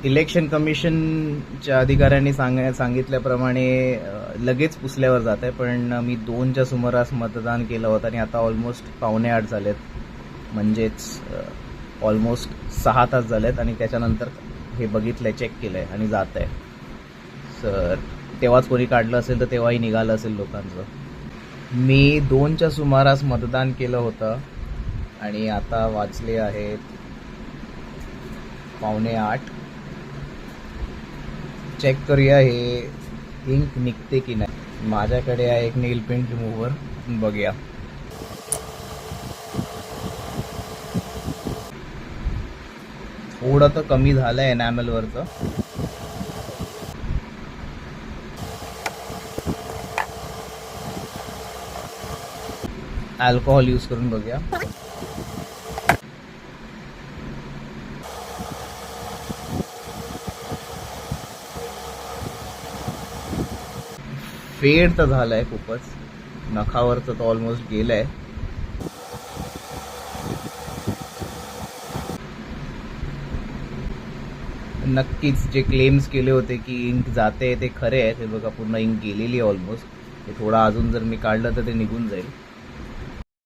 Election कमिशनच्या अधिकाऱ्यांनी सांगितल्याप्रमाणे लगेच पुसल्यावर जात आहे, पण मी 2च्या सुमारास मतदान केलं होतं आणि आता ऑलमोस्ट 7:45 झालेत, म्हणजेच ऑलमोस्ट 6 तास झालेत आणि त्याच्यानंतर हे बघितलंय, चेक केलंय आणि जात आहे. सर तेव्हाच कोणी काढलं असेल तर तेव्हाही निघालं असेल लोकांचं. मी 2च्या सुमारास मतदान केलं होतं आणि आता वाजले आहेत 7:45. चेक करूया हे इंक निघते की नाही. माझ्याकडे आहे एक नेल पेंट रिमूव्हर, बघूया. थोडं तर कमी झालंय एनॅमलवरचं. अल्कोहोल यूज करून बघूया. फेड तर झालंय खूपच, नखावरचं तर ऑलमोस्ट गेलंय. नक्कीच जे क्लेम्स केले होते की इंक जाते ते खरे आहे. ते बघा, पूर्ण इंक गेलेली आहे ऑलमोस्ट. ते थोडा अजून जर मी काढलं तर ते निघून जाईल.